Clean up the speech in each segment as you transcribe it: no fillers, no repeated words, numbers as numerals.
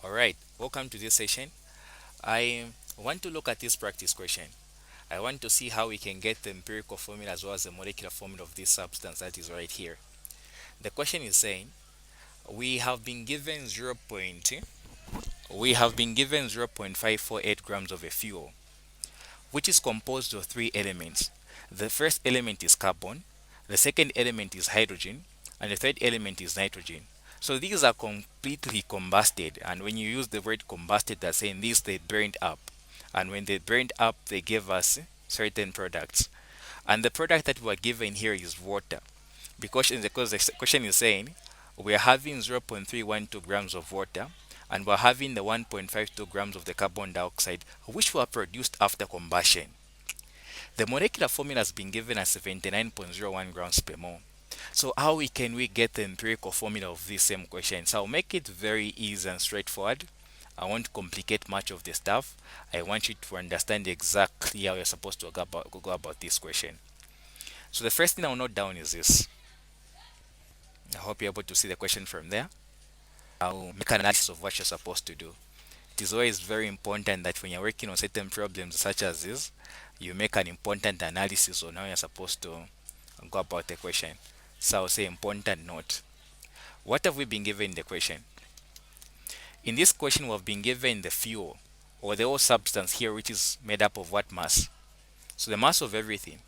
All right, welcome to this session. I want to look at this practice question. I want to see how we can get the empirical formula as well as the molecular formula of this substance that is right here. The question is saying we have been given 0.548 grams of a fuel, which is composed of three elements. The first element is carbon, the second element is hydrogen, and the third element is nitrogen. So these are completely combusted, and when you use the word combusted, that's saying these they burned up, and when they burned up, they give us certain products. And the product that we are given here is water, because the question is saying we are having 0.312 grams of water, and we're having the 1.52 grams of the carbon dioxide, which were produced after combustion. The molecular formula has been given as 79.01 grams per mole. So how can we get the empirical formula of this same question? So I'll make it very easy and straightforward. I won't complicate much of the stuff. I want you to understand exactly how you're supposed to go about this question. So the first thing I'll note down is this. I hope you're able to see the question from there. I'll make an analysis of what you're supposed to do. It is always very important that when you're working on certain problems such as this, you make an important analysis on how you're supposed to go about the question. So I'll say important note. What have we been given in the question? In this question, we have been given the fuel or the whole substance here, which is made up of what mass? So the mass of everything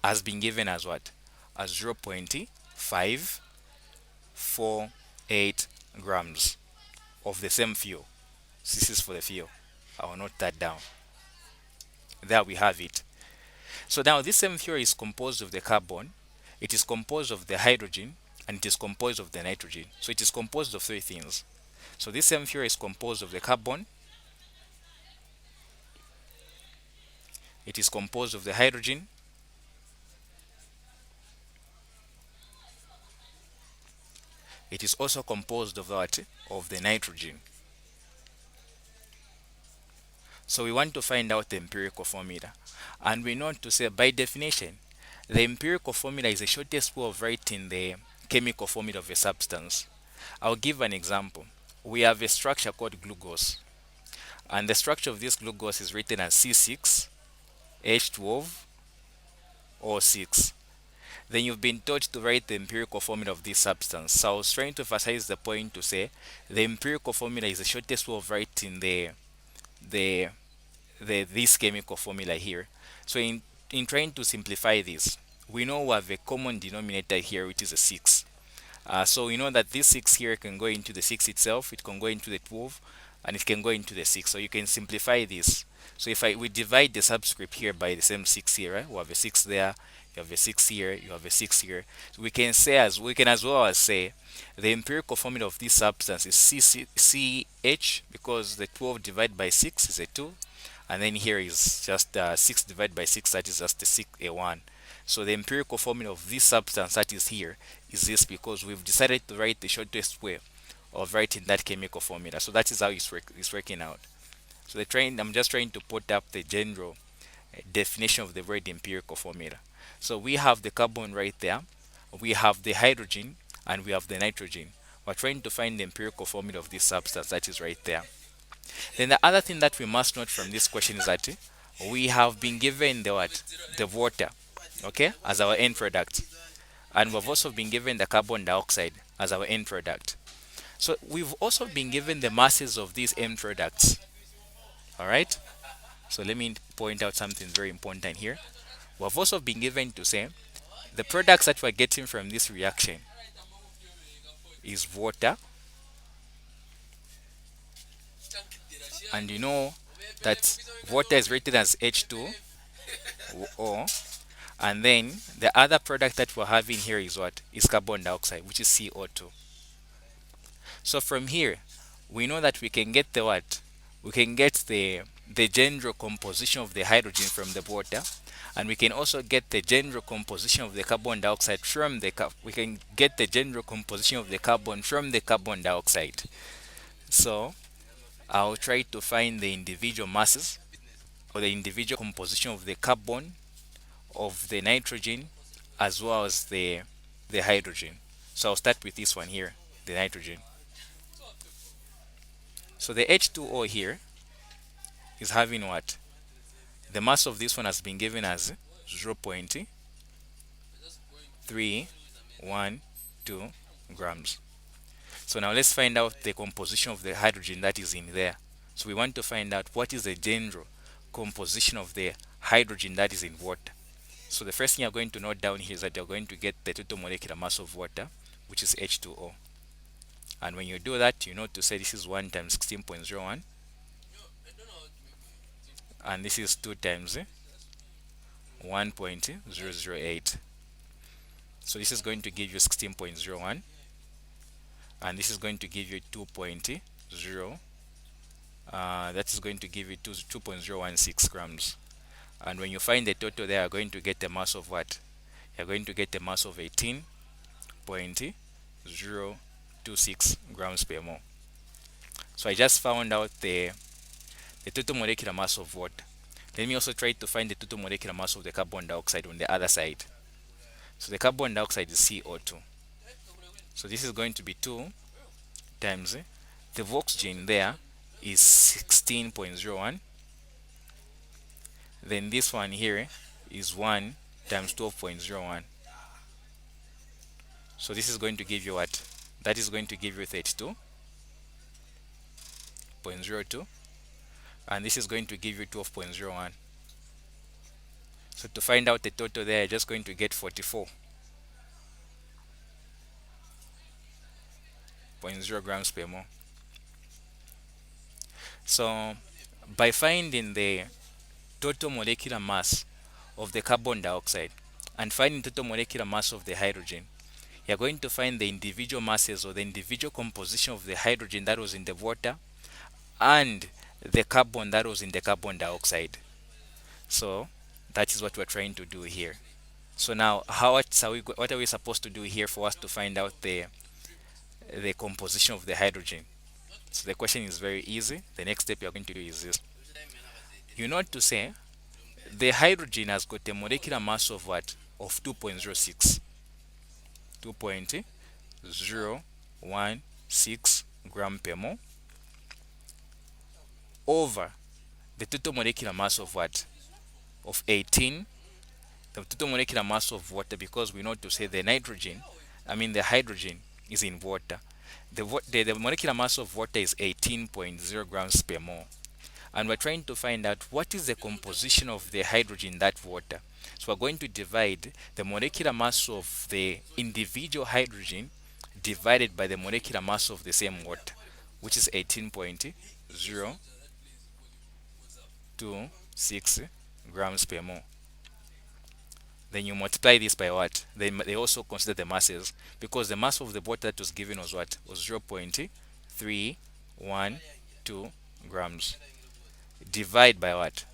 has been given as what? As 0.548 grams of the same fuel. This is for the fuel. I will note that down. There we have it. So now this same fuel is composed of the carbon, it is composed of the hydrogen, and it is composed of the nitrogen. So it is composed of three things. So this same fuel is composed of the carbon, it is composed of the hydrogen, it is also composed of what? Of the nitrogen. So we want to find out the empirical formula. And we know to say by definition, the empirical formula is the shortest way of writing the chemical formula of a substance. I'll give an example. We have a structure called glucose, and the structure of this glucose is written as C6H12O6. Then you've been taught to write the empirical formula of this substance. So I was trying to emphasize the point to say the empirical formula is the shortest way of writing the this chemical formula here. So in trying to simplify this, we know we have a common denominator here, which is a 6. So we know that this 6 here can go into the 6 itself, it can go into the 12, and it can go into the 6. So you can simplify this. So if we divide the subscript here by the same 6 here, right? We have a 6 there, you have a 6 here, you have a 6 here. So we can as well as say the empirical formula of this substance is CH, because the 12 divided by 6 is a 2, and then here is just 6 divided by 6, that is just a 1. So the empirical formula of this substance that is here is this, because we've decided to write the shortest way of writing that chemical formula. So that is how it's working out. So I'm just trying to put up the general definition of the word empirical formula. So we have the carbon right there, we have the hydrogen, and we have the nitrogen. We're trying to find the empirical formula of this substance that is right there. Then the other thing that we must note from this question is that we have been given the what? The water, okay, as our end product. And we've also been given the carbon dioxide as our end product. So we've also been given the masses of these end products. All right. So let me point out something very important here. We've also been given to say the products that we're getting from this reaction is water, and you know that water is rated as H2O, and then the other product that we're having here is what? Is carbon dioxide, which is CO2. So from here, we know that we can get the what? We can get the general composition of the hydrogen from the water, and we can also get the general composition of the carbon dioxide from we can get the general composition of the carbon from the carbon dioxide. So I'll try to find the individual masses or the individual composition of the carbon, of the nitrogen, as well as the hydrogen. So I'll start with this one here, the nitrogen. So the H2O here is having what? The mass of this one has been given as 0.312 grams. So now let's find out the composition of the hydrogen that is in there. So we want to find out what is the general composition of the hydrogen that is in water. So the first thing you're going to note down here is that you're going to get the total molecular mass of water, which is H2O. And when you do that, you know to say this is 1 times 16.01, and this is 2 times 1.008. So this is going to give you 16.01, and this is going to give you 2.0, that is going to give you 2.016 grams. And when you find the total there, you're going to get the mass of what? You're going to get the mass of 18.026 grams per mole. So I just found out the total molecular mass of water. Let me also try to find the total molecular mass of the carbon dioxide on the other side. So the carbon dioxide is CO2. So this is going to be 2 times the oxygen there is 16.01. Then this one here is 1 times 12.01. So this is going to give you what? That is going to give you 32.02. And this is going to give you 12.01. So to find out the total there, you're just going to get 44.0 grams per mole. So by finding the total molecular mass of the carbon dioxide and finding total molecular mass of the hydrogen, you're going to find the individual masses or the individual composition of the hydrogen that was in the water and the carbon that was in the carbon dioxide. So that is what we're trying to do here. So now, what are we supposed to do here for us to find out the composition of the hydrogen? So the question is very easy. The next step you're going to do is this. You know to say the hydrogen has got a molecular mass of what? Of 2.06. 2.016 gram per mole over the total molecular mass of what? Of 18. The total molecular mass of water, because we know to say the hydrogen is in water. The molecular mass of water is 18.0 grams per mole. And we're trying to find out what is the composition of the hydrogen in that water. So we're going to divide the molecular mass of the individual hydrogen divided by the molecular mass of the same water, which is 18.026 grams per mole. Then you multiply this by what? They also consider the masses, because the mass of the water that was given was what? Was 0.312 grams. Divide by what?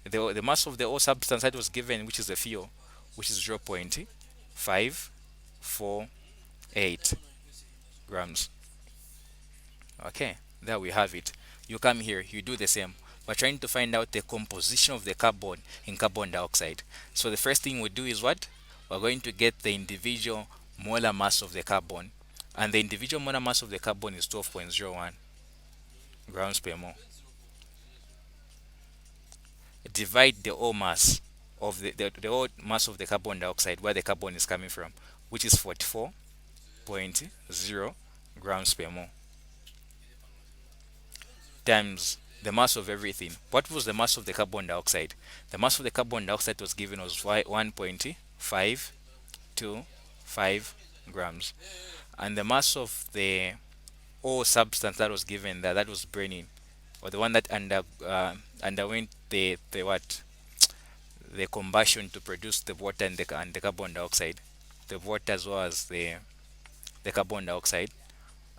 The mass of the whole substance that was given, which is the fuel, which is 0.548 grams. Okay, there we have it. You come here, you do the same. We're trying to find out the composition of the carbon in carbon dioxide. So the first thing we do is what? We're going to get the individual molar mass of the carbon, and the individual molar mass of the carbon is 12.01 grams per mole. Divide the whole mass of the whole mass of the carbon dioxide, where the carbon is coming from, which is 44.0 grams per mole, times the mass of everything. What was the mass of the carbon dioxide? The mass of the carbon dioxide was given was 1.525 grams, and the mass of the whole substance that was given there, that was burning, or the one that underwent the combustion to produce the water and the carbon dioxide. The water as well as the carbon dioxide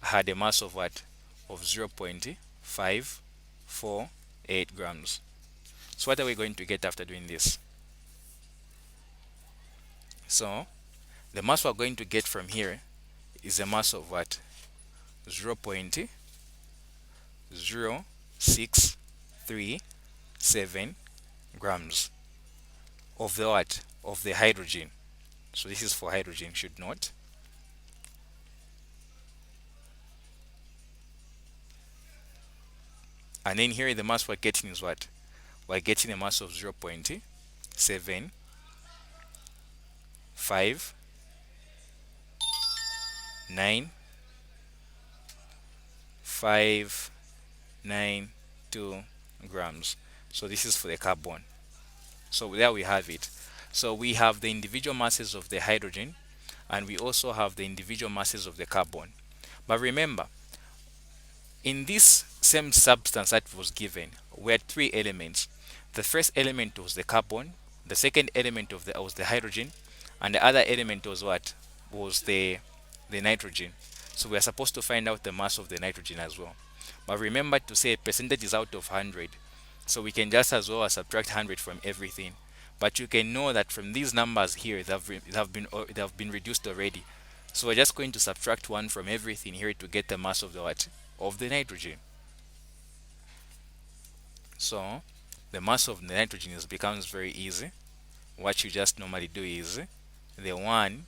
had a mass of what? Of 0.548 grams. So what are we going to get after doing this? So the mass we're going to get from here is a mass of what? 0.0637 grams of the what? Of the hydrogen. So this is for hydrogen, should note. And then here the mass we're getting is what? We're getting a mass of 0.75952 grams. So this is for the carbon. So there we have it. So we have the individual masses of the hydrogen, and we also have the individual masses of the carbon. But remember, in this same substance that was given were three elements. The first element was the carbon, the second element was the hydrogen, and the other element was what? Was the nitrogen. So we are supposed to find out the mass of the nitrogen as well. But remember to say percentage is out of 100. So we can just as well as subtract 100 from everything. But you can know that from these numbers here, they have been reduced already. So we're just going to subtract 1 from everything here to get the mass of the what? Of the nitrogen. So the mass of the nitrogen becomes very easy. What you just normally do is the 1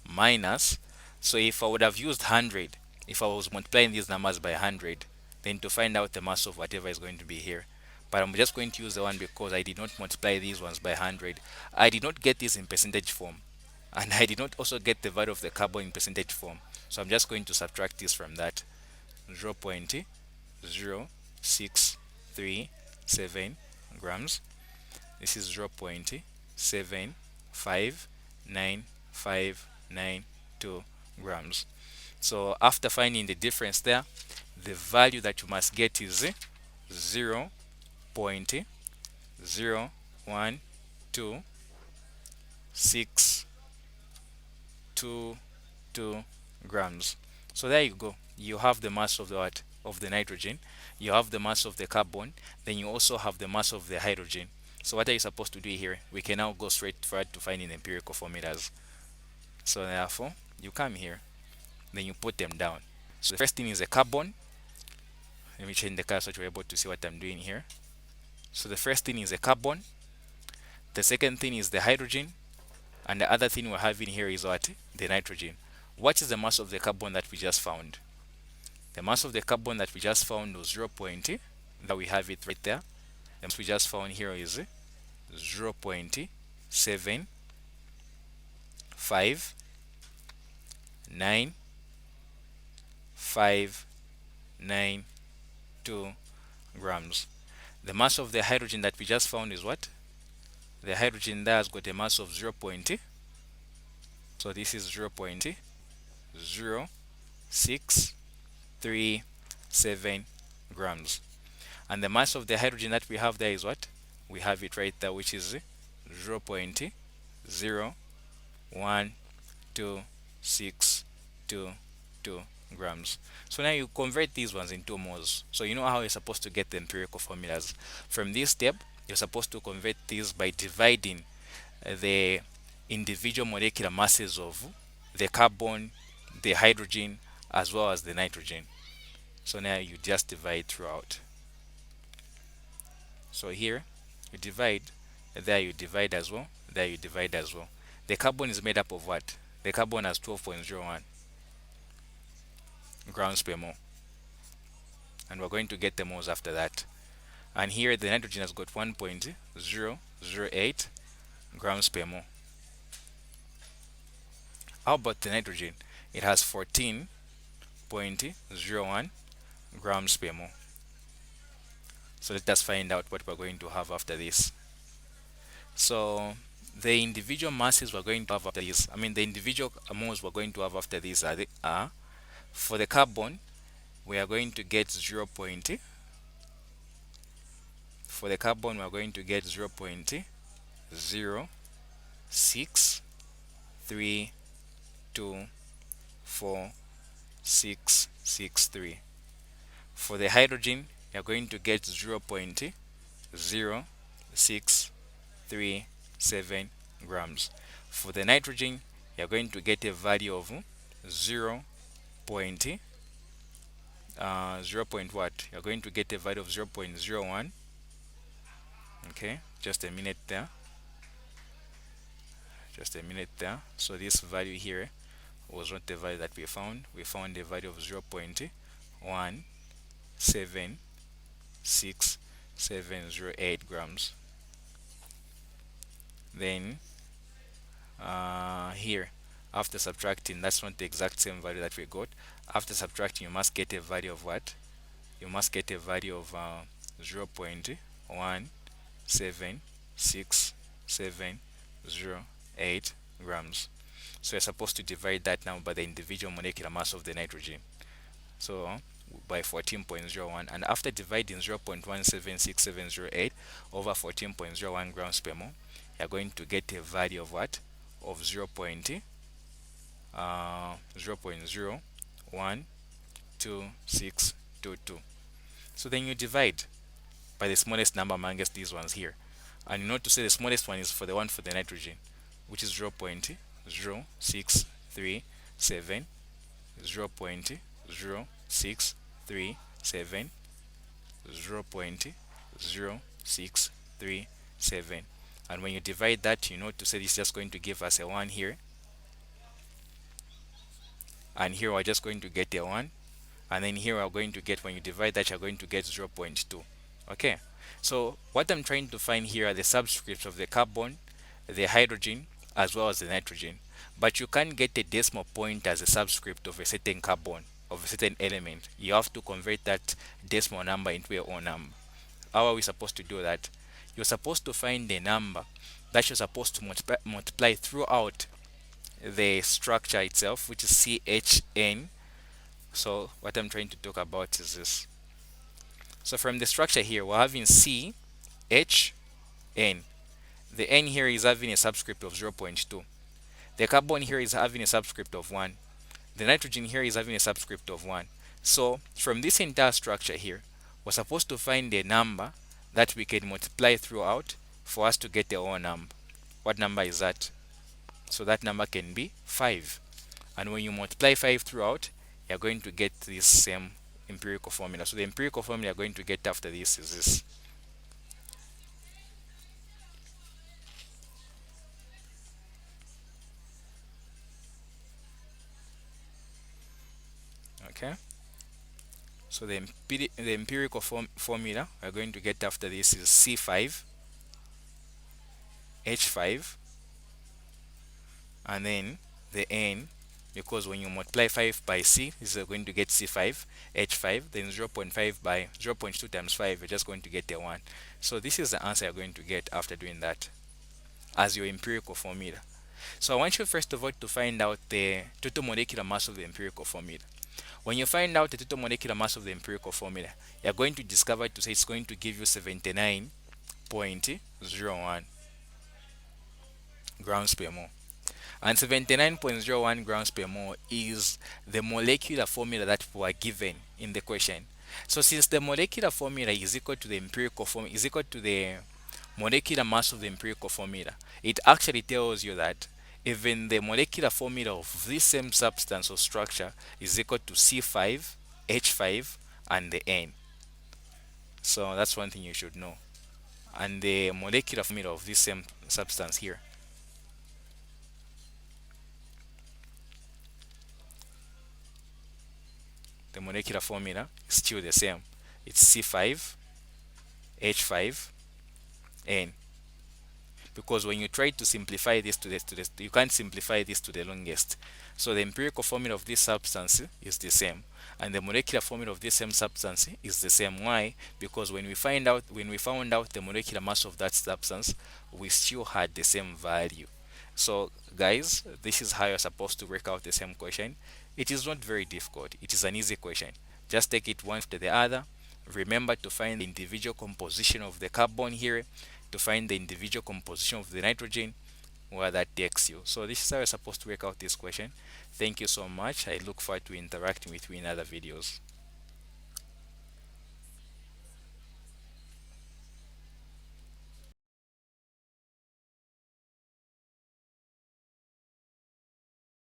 minus. So if I would have used 100, if I was multiplying these numbers by 100, then to find out the mass of whatever is going to be here. But I'm just going to use the 1 because I did not multiply these ones by 100. I did not get this in percentage form. And I did not also get the value of the carbon in percentage form. So I'm just going to subtract this from that. 0.0637 grams. This is 0.759592 grams. So after finding the difference there, the value that you must get is 0.01262 grams. So there you go. You have the mass of the what? Of the nitrogen. You have the mass of the carbon. Then you also have the mass of the hydrogen. So what are you supposed to do here? We can now go straight forward to finding empirical formulas. So therefore, you come here, then you put them down. So the first thing is a carbon. Let me change the color so that you're able to see what I'm doing here. So the first thing is a carbon. The second thing is the hydrogen. And the other thing we're having here is what? The nitrogen. What is the mass of the carbon that we just found? The mass of the carbon that we just found was 0. That we have it right there. The mass we just found here is 0.75952 grams. The mass of the hydrogen that we just found is what? The hydrogen there has got a mass of 0. So this is 0.0637 grams. And the mass of the hydrogen that we have there is what? We have it right there, which is 0.01262 grams. So now you convert these ones into moles. So you know how you're supposed to get the empirical formulas. From this step, you're supposed to convert these by dividing the individual molecular masses of the carbon, the hydrogen, as well as the nitrogen. So now you just divide throughout. So here you divide, there you divide as well, there you divide as well. The carbon is made up of what? The carbon has 12.01 grams per mole, and we're going to get the moles after that. And here the nitrogen has got 1.008 grams per mole. How about the nitrogen? It has 14.01 grams per mole. So let us find out what we're going to have after this. So the individual masses we're going to have after this, the individual moles we're going to have after this are for the carbon, we are going to get 0. For the carbon, we are going to get 0.06324663. For the hydrogen, you are going to get 0.0637 grams. For the nitrogen, you are going to get a value of 0. 0 point what? You're going to get a value of 0.01. Okay, just a minute there. Just a minute there. So this value here was not the value that we found. We found a value of 0.175 0.6708 grams. Then here, after subtracting, that's not the exact same value that we got. After subtracting, you must get a value of what? You must get a value of 0.1760708 grams. So you're supposed to divide that now by the individual molecular mass of the nitrogen. So by 14.01, and after dividing 0.176708 over 14.01 grams per mole, you're going to get a value of what? Of 0.0.02622. So then you divide by the smallest number amongst these ones here, and you know to say the smallest one is for the one for the nitrogen, which is 0.0637, 0.0637, 0.0637. And when you divide that, you know to say this is just going to give us a 1 here, and here we're just going to get a 1, and then here we're going to get, when you divide that, you're going to get 0.2. Okay, so what I'm trying to find here are the subscripts of the carbon, the hydrogen, as well as the nitrogen. But you can't get a decimal point as a subscript of a certain carbon, of a certain element. You have to convert that decimal number into your own number. How are we supposed to do that? You're supposed to find a number that you're supposed to multiply throughout the structure itself, which is CHN. So what I'm trying to talk about is this. So from the structure here, we're having CHN. The N here is having a subscript of 0.2. The carbon here is having a subscript of 1. The nitrogen here is having a subscript of 1. So from this entire structure here, we're supposed to find a number that we can multiply throughout for us to get the whole number. What number is that? So that number can be 5. And when you multiply 5 throughout, you're going to get this same empirical formula. So the empirical formula you're going to get after this is this. Okay. So the empirical formula we're going to get after this is C5, H5, and then the N, because when you multiply 5 by C, this is going to get C5, H5, then 0.5 by 0.2 times 5, you're just going to get a 1. So this is the answer you're going to get after doing that as your empirical formula. So I want you first of all to find out the total molecular mass of the empirical formula. When you find out the total molecular mass of the empirical formula, you're going to discover to say it's going to give you 79.01 grams per mole. And 79.01 grams per mole is the molecular formula that we are given in the question. So since the molecular formula is equal to the empirical formula, is equal to the molecular mass of the empirical formula, it actually tells you that even the molecular formula of this same substance or structure is equal to C5, H5, and the N. So that's one thing you should know. And the molecular formula of this same substance here, the molecular formula is still the same. It's C5, H5, N. Because when you try to simplify this to the you can't simplify this to the longest. So the empirical formula of this substance is the same, and the molecular formula of this same substance is the same. Why? Because when we found out the molecular mass of that substance, we still had the same value. So guys, this is how you're supposed to work out the same question. It is not very difficult. It is an easy question. Just take it one after the other. Remember to find the individual composition of the carbon here, to find the individual composition of the nitrogen, where that takes you. So this is how you're supposed to work out this question. Thank you so much. I look forward to interacting with you in other videos.